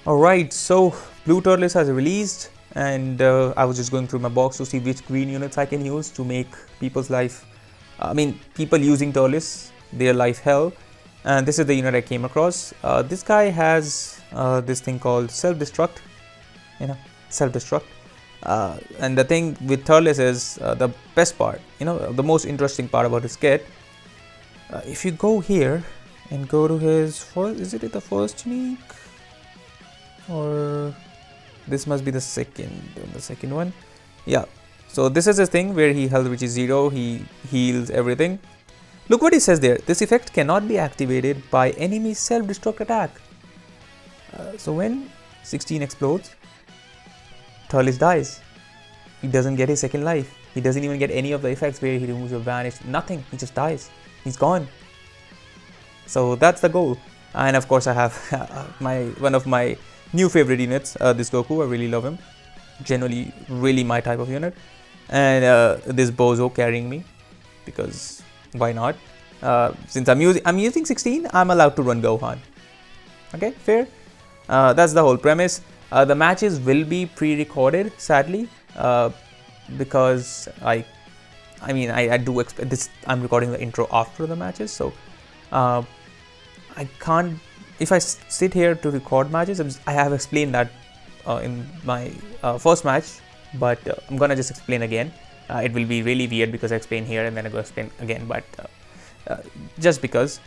Alright, so Blue Turles has released, and I was just going through my box to see which green units I can use to make people's life, people using Turles, their life hell. And this is the unit I came across. This guy has this thing called self-destruct, self-destruct. And the thing with Turles is the best part, the most interesting part about his kit. If you go here and go to his first, is it the first unique? Or this must be the second one. Yeah, so this is a thing where he health which is 0, he heals everything. Look what he says there: this effect cannot be activated by enemy self-destruct attack. So when 16 explodes, Turles dies. He doesn't get his second life. He doesn't even get any of the effects where he removes or vanish. Nothing. He just dies. He's gone. So that's the goal. And of course I have one of my new favorite units, this Goku. I really love him. Generally, really my type of unit. And this Bozo carrying me, because why not? Since I'm using 16, I'm allowed to run Gohan. Okay, fair. That's the whole premise. The matches will be pre-recorded, sadly, because I do expect this. I'm recording the intro after the matches, so I can't. If I sit here to record matches, I have explained that in my first match, but I'm gonna just explain again. It will be really weird because I explain here and then I go explain again, but just because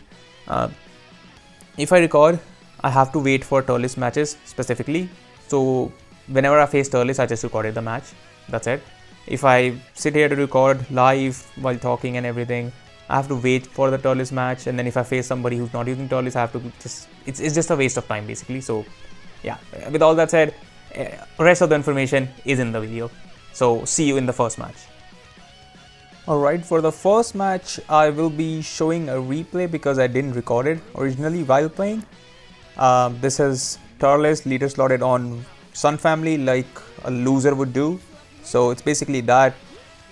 if I record, I have to wait for Turles matches specifically. So whenever I face Turles, I just recorded the match. That's it. If I sit here to record live while talking and everything, I have to wait for the Turles match, and then if I face somebody who's not using Turles, I have to it's just a waste of time basically. So yeah, with all that said, rest of the information is in the video. So see you in the first match. Alright, for the first match, I will be showing a replay because I didn't record it originally while playing. This is Turles leader slotted on Sun Family like a loser would do. So it's basically that,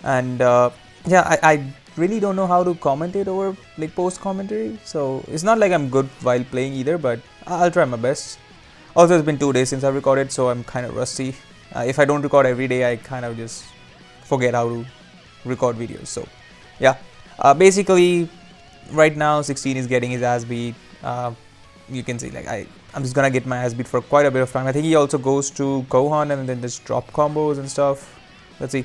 and yeah, I really don't know how to commentate over like post commentary, so it's not like I'm good while playing either, but I'll try my best. Also, it's been 2 days since I've recorded, so I'm kind of rusty. If I don't record every day, I kind of just forget how to record videos. So yeah, basically right now 16 is getting his ass beat. You can see like I'm just gonna get my ass beat for quite a bit of time. I think he also goes to Gohan and then just drop combos and stuff. Let's see.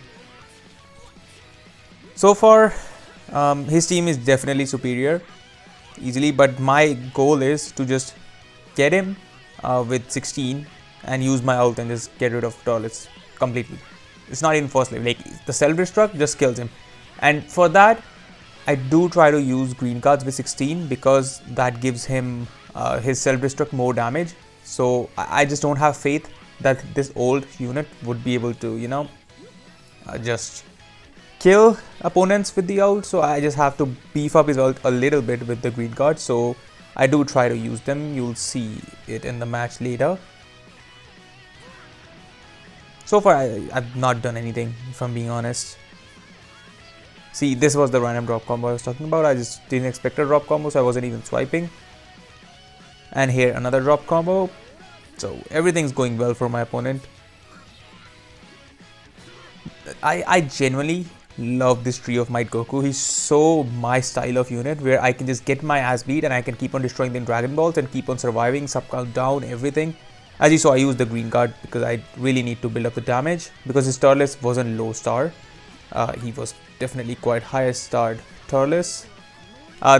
So far his team is definitely superior easily, but my goal is to just get him with 16 and use my ult and just get rid of Turles completely. It's not even first level, like the self-destruct just kills him, and for that I do try to use green cards with 16 because that gives him his self-destruct more damage. So I just don't have faith that this old unit would be able to just kill opponents with the ult, so I just have to beef up his ult a little bit with the green cards. So I do try to use them. You'll see it in the match later. So far I've not done anything, if I'm being honest. See, this was the random drop combo I was talking about. I just didn't expect a drop combo, so I wasn't even swiping. And here another drop combo. So everything's going well for my opponent. I genuinely love this Tree of Might Goku. He's so my style of unit where I can just get my ass beat and I can keep on destroying the Dragon Balls and keep on surviving, sub count down, everything. As you saw, I used the green card because I really need to build up the damage, because his Turles wasn't low star. He was definitely quite high starred Turles.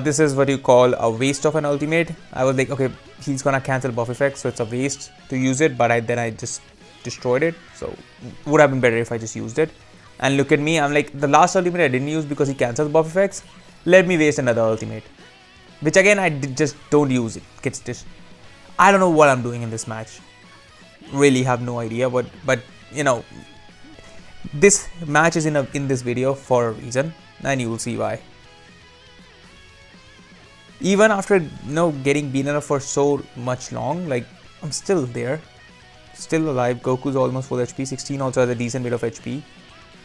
This is what you call a waste of an ultimate. I was like, okay, he's gonna cancel buff effects, so it's a waste to use it, but then I just destroyed it. So would have been better if I just used it. And look at me, I'm like, the last ultimate I didn't use because he cancels buff effects. Let me waste another ultimate, which again I just don't use it. I don't know what I'm doing in this match. Really have no idea, but this match is in this video for a reason, and you will see why. Even after getting beaten up for so much long, like I'm still there, still alive. Goku's almost full HP. 16 also has a decent bit of HP,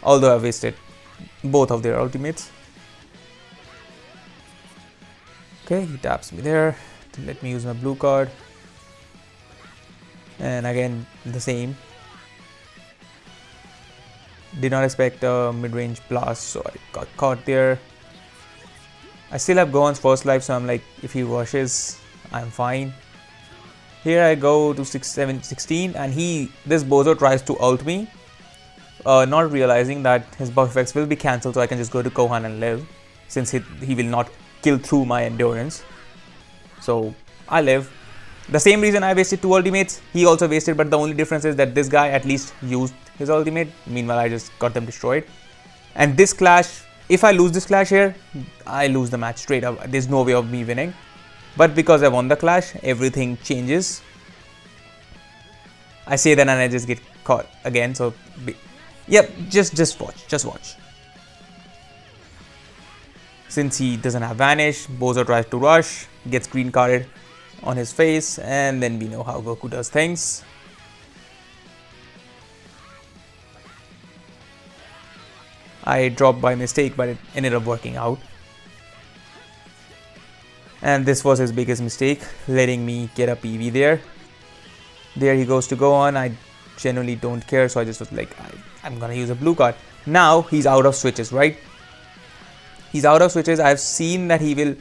although I wasted both of their ultimates. Okay, he taps me there to let me use my blue card. And again, the same. Did not expect a mid-range blast, so I got caught there. I still have Gohan's first life, so I'm like, if he rushes, I'm fine. Here I go to 16, and this Bozo tries to ult me, not realizing that his buff effects will be cancelled, so I can just go to Gohan and live, since he will not kill through my endurance. So I live. The same reason I wasted 2 ultimates, he also wasted, but the only difference is that this guy at least used his ultimate. Meanwhile, I just got them destroyed. And this clash, if I lose this clash here, I lose the match straight up. There's no way of me winning. But because I won the clash, everything changes. I say that and I just get caught again. So, yep, just watch. Since he doesn't have Vanish, Bozo tries to rush, gets green carded on his face, and then we know how Goku does things. I dropped by mistake, but it ended up working out. And this was his biggest mistake, letting me get a PV there. There he goes to Gohan. I genuinely don't care, so I just was like, I'm gonna use a blue card. Now he's out of switches, right? He's out of switches. I've seen that he will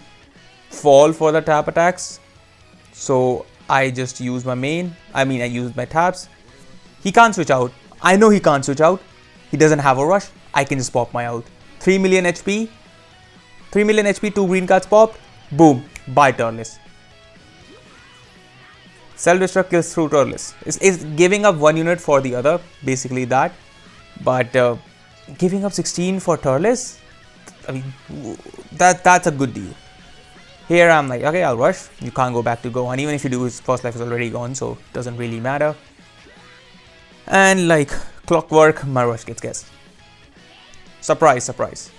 fall for the tap attacks. So I just use my main. I used my taps. He can't switch out. I know he can't switch out. He doesn't have a rush. I can just pop my ult. 3 million HP. 3 million HP, 2 green cards popped. Boom. Bye, Turles. Self-destruct kills through Turles. It's giving up 1 unit for the other. Basically that. But giving up 16 for Turles? I mean, that's a good deal. Here I'm like, okay, I'll rush. You can't go back to Gohan. Even if you do, his first life is already gone, so it doesn't really matter. And like clockwork, my rush gets guessed. Surprise, surprise.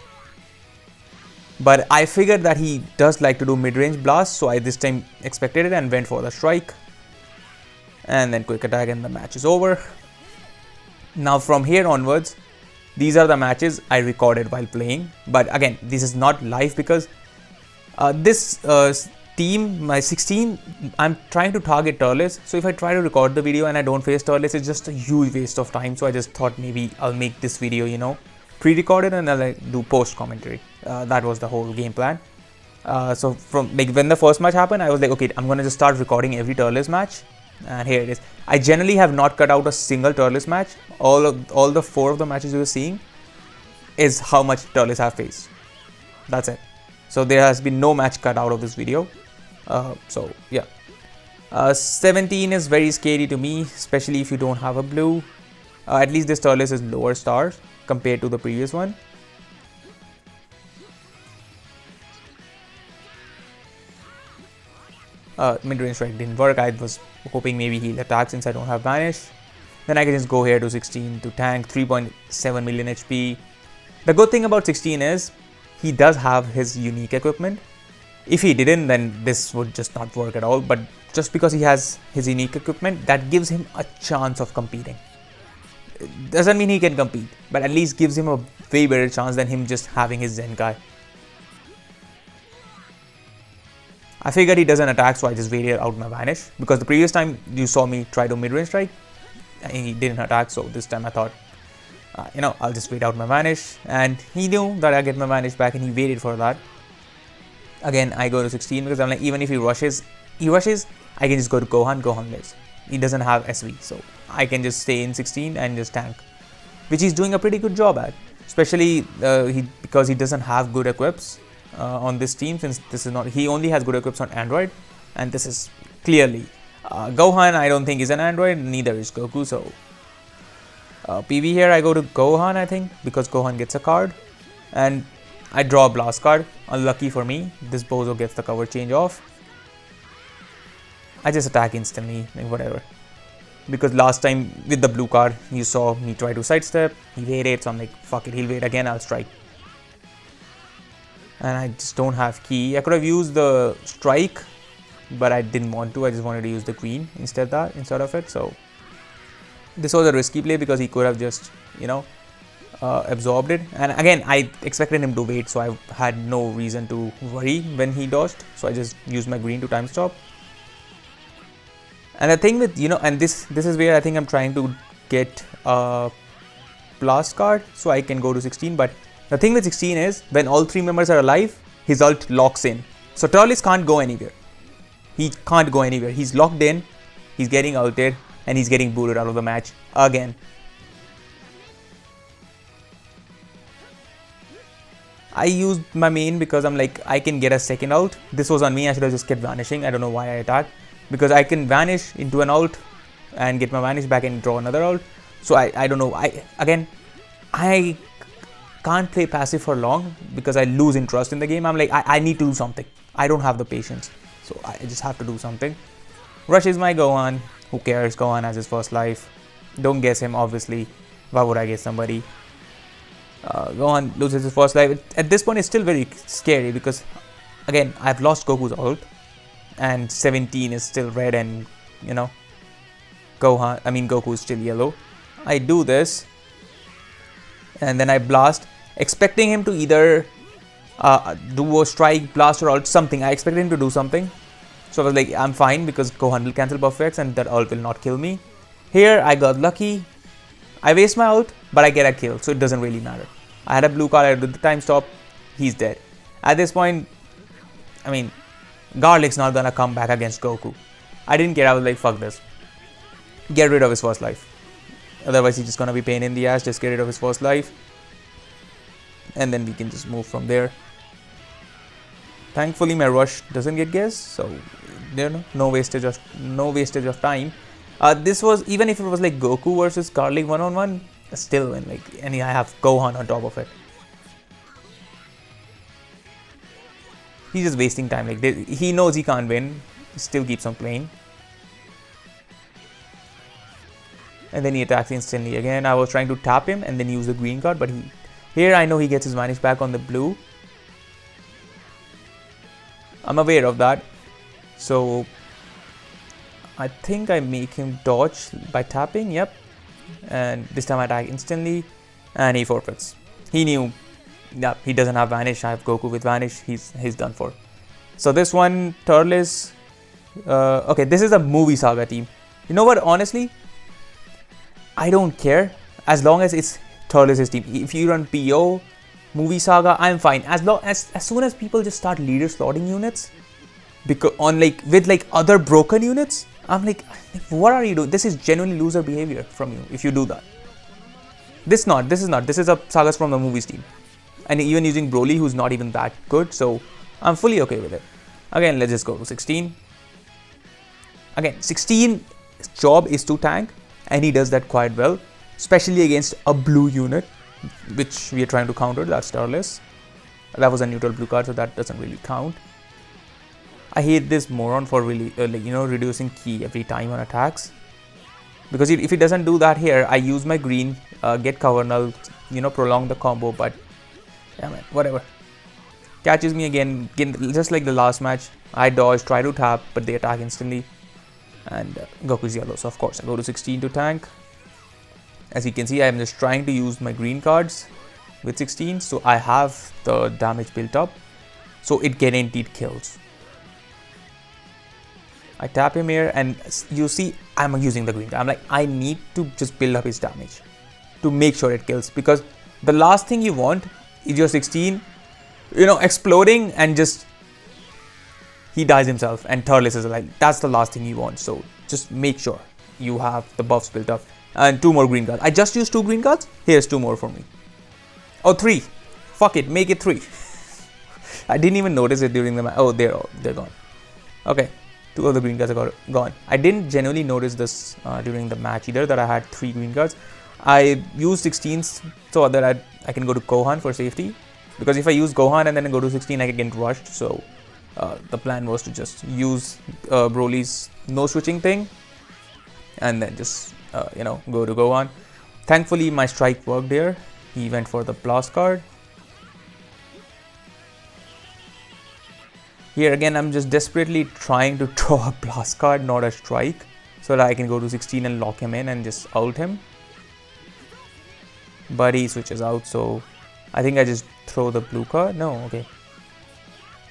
But I figured that he does like to do mid-range blasts, so I this time expected it and went for the strike. And then quick attack and the match is over. Now from here onwards, these are the matches I recorded while playing. But again, this is not live because this team, my 16, I'm trying to target Turles. So if I try to record the video and I don't face Turles, it's just a huge waste of time. So I just thought maybe I'll make this video, you know, pre-recorded and I'll do post commentary. That was the whole game plan. So from like when the first match happened, I was like, okay, I'm gonna just start recording every Turles match. And here it is. I generally have not cut out a single Turles match. All the 4 of the matches you are seeing is how much Turles have faced. That's it. So there has been no match cut out of this video. So yeah. 17 is very scary to me, especially if you don't have a blue. At least this Turles is lower stars compared to the previous one. Mid-range strike didn't work. I was hoping maybe he'll attack since I don't have Vanish. Then I can just go here to 16 to tank 3.7 million HP. The good thing about 16 is he does have his unique equipment. If he didn't, then this would just not work at all. But just because he has his unique equipment, that gives him a chance of competing. It doesn't mean he can compete, but at least gives him a way better chance than him just having his Zenkai. I figured he doesn't attack, so I just waited out my Vanish. Because the previous time you saw me try to mid-range strike, and he didn't attack, so this time I thought, you know, I'll just wait out my Vanish. And he knew that I get my Vanish back and he waited for that. Again, I go to 16 because I'm like, even if he rushes, I can just go to Gohan, Gohan lives. He doesn't have SV, so I can just stay in 16 and just tank. Which he's doing a pretty good job at. Especially because he doesn't have good equips. On this team, since this is not, he only has good equips on Android, and this is clearly Gohan. I don't think is an Android, neither is Goku. So PV here, I go to Gohan, I think, because Gohan gets a card, and I draw a blast card. Unlucky for me, this Bozo gets the cover change off. I just attack instantly, like whatever. Because last time with the blue card, you saw me try to sidestep. He waited, so I'm like, fuck it, he'll wait again. I'll strike. And I just don't have key. I could have used the strike, but I didn't want to. I just wanted to use the queen instead of it. So this was a risky play because he could have just, you know, absorbed it. And again, I expected him to wait, so I had no reason to worry when he dodged. So I just used my green to time stop. And the thing with, and this is where I think I'm trying to get a blast card so I can go to 16. But the thing with 16 is when all 3 members are alive, his ult locks in. So Turles can't go anywhere. He can't go anywhere. He's locked in, he's getting ulted, and he's getting booted out of the match again. I used my main because I'm like, I can get a second ult. This was on me, I should have just kept vanishing. I don't know why I attacked. Because I can vanish into an ult and get my vanish back and draw another ult. So I don't know. I can't play passive for long because I lose interest in the game. I'm like, I need to do something. I don't have the patience. So I just have to do something. Rushes my Gohan. Who cares? Gohan has his first life. Don't guess him, obviously. Why would I guess somebody? Gohan loses his first life. At this point, it's still very scary because, again, I've lost Goku's ult. And 17 is still red and, Goku is still yellow. I do this. And then I blast, expecting him to either do a strike, blast, or ult, something. I expected him to do something. So I was like, I'm fine because Gohan will cancel buff effects and that ult will not kill me. Here, I got lucky. I waste my ult, but I get a kill, so it doesn't really matter. I had a blue card, I did the time stop. He's dead. At this point, Garlic's not gonna come back against Goku. I didn't care. I was like, fuck this. Get rid of his first life. Otherwise, he's just gonna be pain in the ass. Just get rid of his first life. And then we can just move from there. Thankfully, my rush doesn't get guessed. So, no wastage of time. This was, even if it was like Goku versus Garlic 1-on-1, still win. And I have Gohan on top of it. He's just wasting time. He knows he can't win. He still keeps on playing. And then he attacks instantly again. I was trying to tap him and then use the green card, but here I know he gets his vanish back on the blue. I'm aware of that. So I think I make him dodge by tapping. Yep. And this time I attack instantly and he forfeits. He knew. Yeah, he doesn't have vanish. I have Goku with vanish. He's done for. So this one, Turles. Okay, this is a movie saga team. You know what? Honestly, I don't care as long as it's Turles' team. If you run PO, movie saga, I'm fine. As soon as people just start leader slotting units, because with other broken units, I'm like, what are you doing? This is genuinely loser behavior from you if you do that. This is not. This is a sagas from the movies team. And even using Broly, who's not even that good, so I'm fully okay with it. Again, let's just go to 16. Again, 16's job is to tank, and he does that quite well, especially against a blue unit, which we are trying to counter. That's Turles. That was a neutral blue card, so that doesn't really count. I hate this moron for really, reducing ki every time on attacks. Because if he doesn't do that here, I use my green, get cover null, prolong the combo, but yeah, man, whatever. Catches me again, just like the last match. I dodge, try to tap, but they attack instantly. And Goku's yellow, so of course I go to 16 to tank. As you can see, I'm just trying to use my green cards with 16, so I have the damage built up, so it guaranteed kills. I tap him here, and you see I'm using the green card. I'm like, I need to just build up his damage to make sure it kills, because the last thing you want is your 16, exploding and just he dies himself and Turles is alive. That's the last thing you want. So just make sure you have the buffs built up. And 2 more green cards. I just used 2 green cards. Here's 2 more for me. Oh, 3. Fuck it, make it 3. I didn't even notice it during the match. Oh, they're gone. Okay, 2 of the green cards are gone. I didn't genuinely notice this during the match either, that I had 3 green cards. I used 16s so that I can go to Gohan for safety, because if I use Gohan and then go to 16, I can get rushed. So the plan was to just use Broly's no switching thing and then just go to Gohan. Thankfully my strike worked there. He went for the blast card. Here again, I'm just desperately trying to draw a blast card, not a strike, so that I can go to 16 and lock him in and just ult him. But he switches out, so I think I just throw the blue card. No, okay.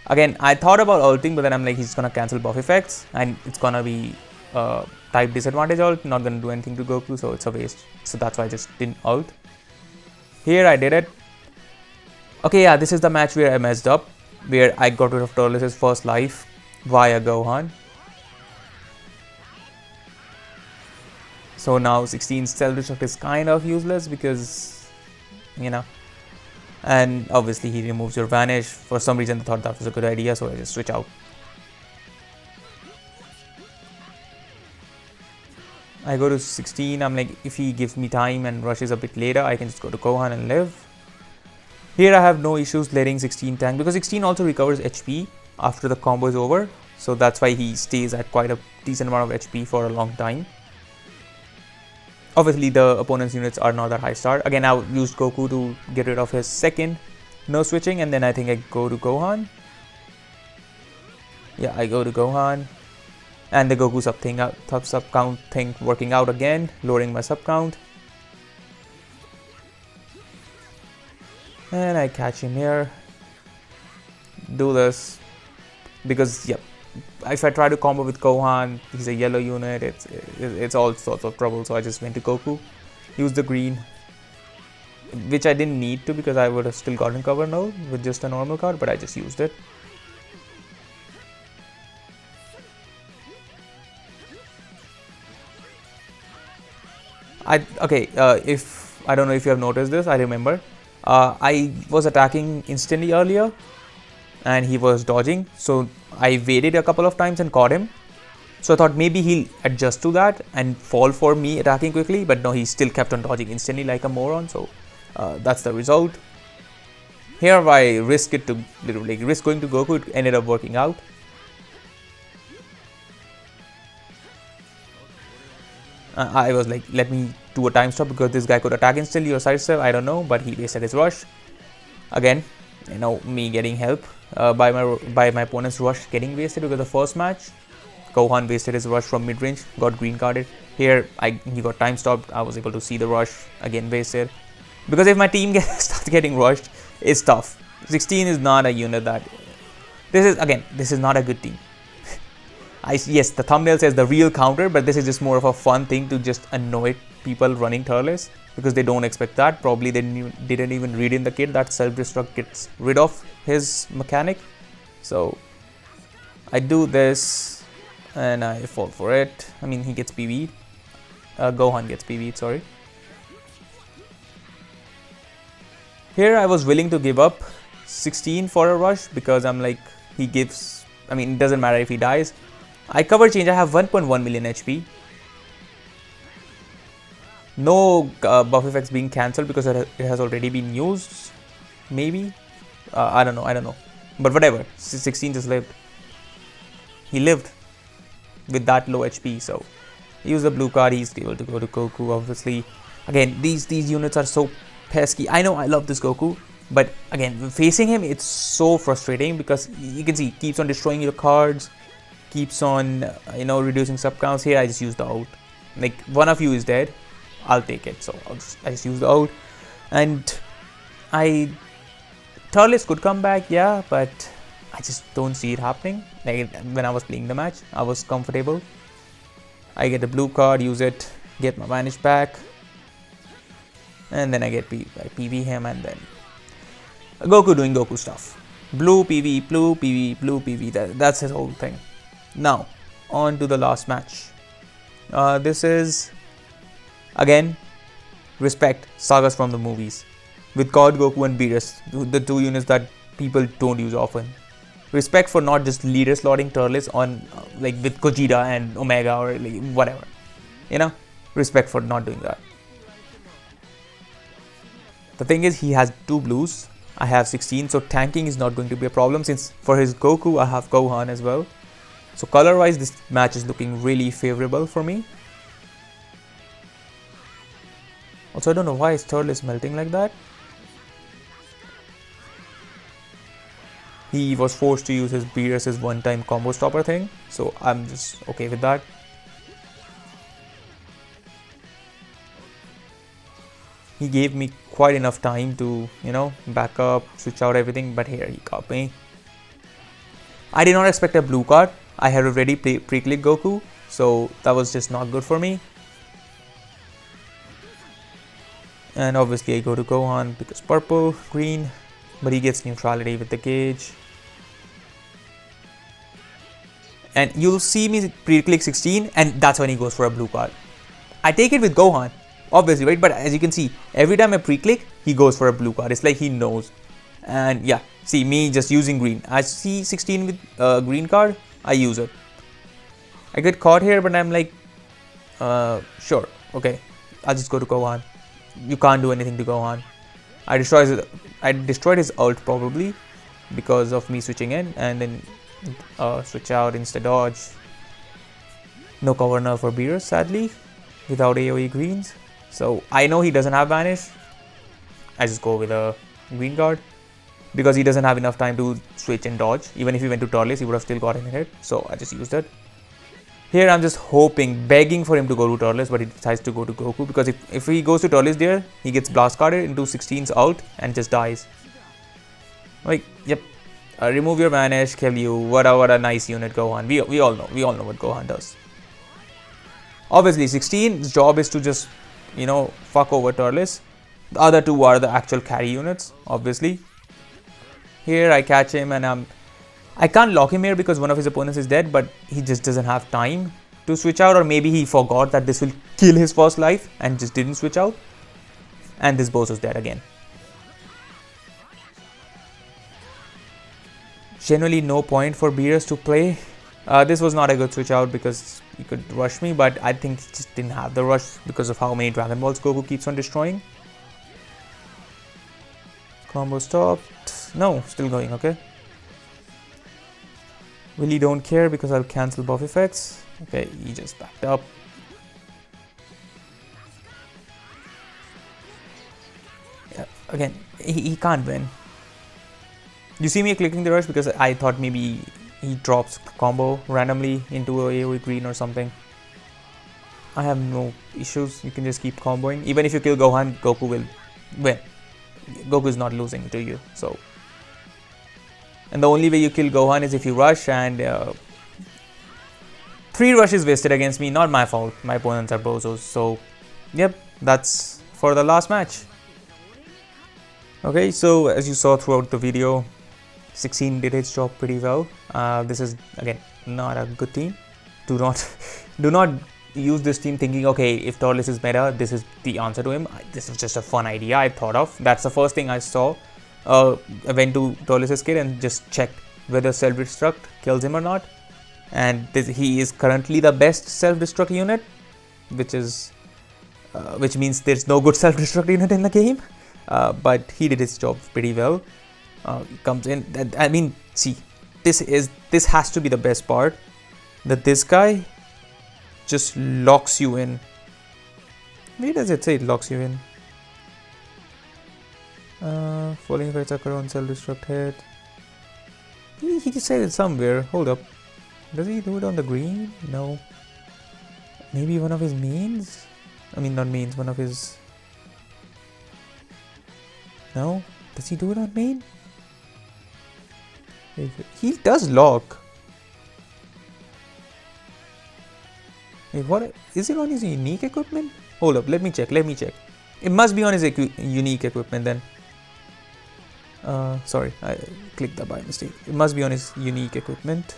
Again, I thought about ulting, but then I'm like, he's gonna cancel buff effects and it's gonna be type disadvantage ult, not gonna do anything to Goku, so it's a waste. So that's why I just didn't ult. Here I did it. Okay, yeah, this is the match where I messed up, where I got rid of Turles' first life via Gohan. So now 16's self-destruct is kind of useless because, you know, and obviously he removes your vanish. For some reason I thought that was a good idea, so I just switch out. I go to 16, I'm like, if he gives me time and rushes a bit later, I can just go to Gohan and live. Here I have no issues letting 16 tank, because 16 also recovers HP after the combo is over. So that's why he stays at quite a decent amount of HP for a long time. Obviously the opponent's units are not that high star. Again, I used Goku to get rid of his second no switching, and then I think I go to Gohan. Yeah, I go to Gohan. And the Goku sub count thing working out again, lowering my sub count. And I catch him here. Do this. Because, yeah, if I try to combo with Gohan, he's a yellow unit, it's all sorts of trouble. So I just went to Goku. Use the green. Which I didn't need to, because I would have still gotten cover now with just a normal card, but I just used it. If I don't know if you have noticed this, I remember I was attacking instantly earlier and he was dodging, so I waited a couple of times and caught him. So I thought maybe he'll adjust to that and fall for me attacking quickly, but no, he still kept on dodging instantly like a moron. So that's the result. Here I risk it to literally risk going to Goku. It ended up working out. I was like, let me do a time stop, because this guy could attack instantly or sidestep, I don't know, but he wasted his rush. Again, you know, me getting help by my opponent's rush getting wasted, because the first match, Gohan wasted his rush from mid-range, got green carded. Here, he got time stopped, I was able to see the rush, again wasted. Because if my team starts getting rushed, it's tough. 16 is not a unit that... This is not a good team. Yes, the thumbnail says the real counter, but this is just more of a fun thing to just annoy people running Turles, because they don't expect that. Probably they didn't even read in the kit that self-destruct gets rid of his mechanic. So I do this and I fall for it. I mean, he gets PV'd. Gohan gets PV'd, sorry. Here I was willing to give up 16 for a rush, because I'm like, he gives... I mean, it doesn't matter if he dies. I cover change, I have 1.1 million HP. No buff effects being cancelled because it has already been used. Maybe? I don't know. But whatever, 16 just lived. He lived with that low HP, so use the blue card, he's able to go to Goku, obviously. Again, these units are so pesky. I know I love this Goku, but again, facing him, it's so frustrating, because you can see, he keeps on destroying your cards. Keeps on, reducing sub counts. Here I just use the out. Like, one of you is dead, I'll take it. So I just use the out. And Turles could come back, yeah, but I just don't see it happening. Like, when I was playing the match, I was comfortable. I get the blue card, use it, get my vanish back, and then I get PV him, and then Goku doing Goku stuff. Blue PV, blue PV, blue PV. That's his whole thing. Now, on to the last match. This is, again, respect sagas from the movies. With God, Goku and Beerus, the two units that people don't use often. Respect for not just leader slotting Turles on, like, with Gogeta and Omega or like, whatever. You know? Respect for not doing that. The thing is, he has 2 blues. I have 16, so tanking is not going to be a problem, since for his Goku, I have Gohan as well. So color wise, this match is looking really favorable for me. Also, I don't know why his Turtle is melting like that. He was forced to use his Beerus' one-time combo stopper thing, so I'm just okay with that. He gave me quite enough time to, back up, switch out everything, but here he got me. I did not expect a blue card. I had already pre-clicked Goku, so that was just not good for me. And obviously I go to Gohan because purple, green, but he gets neutrality with the gauge. And you'll see me pre-click 16 and that's when he goes for a blue card. I take it with Gohan, obviously, right? But as you can see, every time I pre-click, he goes for a blue card. It's like he knows. And yeah, see me just using green. I see 16 with green card, I use it. I get caught here, but I'm like, sure, okay, I'll just go to Gohan. You can't do anything to Gohan. I destroyed his ult probably because of me switching in, and then switch out, insta dodge. No cover nerf for Beerus, sadly, without AoE greens. So I know he doesn't have banish. I just go with a green guard because he doesn't have enough time to switch and dodge. Even if he went to Turles, he would have still gotten a hit. So I just used it. Here I'm just hoping, begging for him to go to Turles, but he decides to go to Goku because if he goes to Turles there, he gets blast carded into 16's ult and just dies. Like, yep, remove your banish, kill you. What a nice unit Gohan. We all know what Gohan does. Obviously 16's job is to just, you know, fuck over Turles. The other two are the actual carry units, obviously. Here I catch him and I can't lock him here because one of his opponents is dead, but he just doesn't have time to switch out, or maybe he forgot that this will kill his first life and just didn't switch out. And this boss is dead again. Generally no point for Beerus to play. This was not a good switch out because he could rush me, but I think he just didn't have the rush because of how many Dragon Balls Goku keeps on destroying. Combo stopped. No, still going, okay. Really don't care because I'll cancel buff effects. Okay, he just backed up. Yeah, again, he can't win. You see me clicking the rush because I thought maybe he drops combo randomly into a AoE green or something. I have no issues. You can just keep comboing. Even if you kill Gohan, Goku will win. Goku is not losing to you, so. And the only way you kill Gohan is if you rush, and 3 rushes wasted against me, not my fault. My opponents are bozos, so yep, that's for the last match. Okay, so as you saw throughout the video, 16 did its job pretty well. This is again not a good team. Do not use this team thinking, okay, if Turles is meta, this is the answer to him. This is just a fun idea I thought of. That's the first thing I saw. I went to Turles' kit and just checked whether self-destruct kills him or not, and he is currently the best self-destruct unit, which means there's no good self-destruct unit in the game, but he did his job pretty well. He comes in, I mean, see, this has to be the best part, that this guy just locks you in. Where does it say it locks you in? Falling effects occur on self-destruct hit. He just said it somewhere. Hold up. Does he do it on the green? No. Maybe one of his mains? I mean, not mains, one of his... No? Does he do it on main? He does lock. Wait, what? Is it on his unique equipment? Hold up, let me check. It must be on his unique equipment then. Sorry, I clicked that by mistake. It must be on his unique equipment.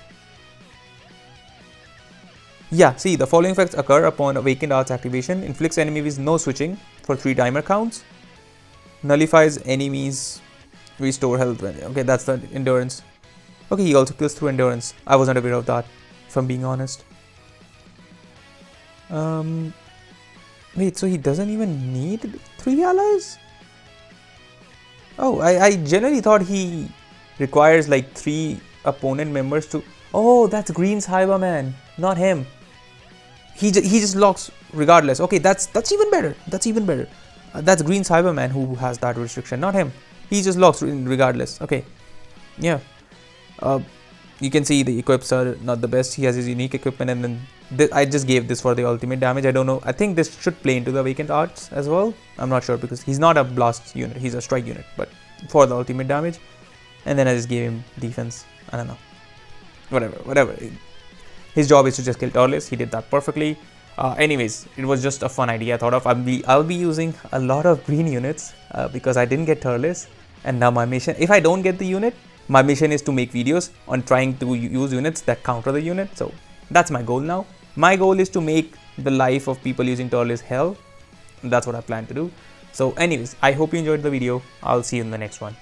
Yeah, see, the following effects occur upon Awakened Arts activation. Inflicts enemies no switching for 3 timer counts. Nullifies enemies. Restore health. Okay, that's the endurance. Okay, he also kills through endurance. I wasn't aware of that, if I'm being honest. Wait, so he doesn't even need 3 allies? Oh, I generally thought he requires like 3 opponent members to... Oh, that's Green's Cyberman, not him. He just locks regardless. Okay, that's even better. That's Green's Cyberman who has that restriction, not him. He just locks regardless. Okay, yeah. You can see the equips are not the best. He has his unique equipment, and then I just gave this for the ultimate damage. I don't know. I think this should play into the Awakened Arts as well. I'm not sure because he's not a blast unit. He's a strike unit, but for the ultimate damage. And then I just gave him defense. I don't know. Whatever. His job is to just kill Turles. He did that perfectly. Anyways, it was just a fun idea I thought of. I'll be using a lot of green units because I didn't get Turles, and now my mission, if I don't get the unit, my mission is to make videos on trying to use units that counter the unit. So that's my goal now. My goal is to make the life of people using Turles hell. That's what I plan to do. So anyways, I hope you enjoyed the video. I'll see you in the next one.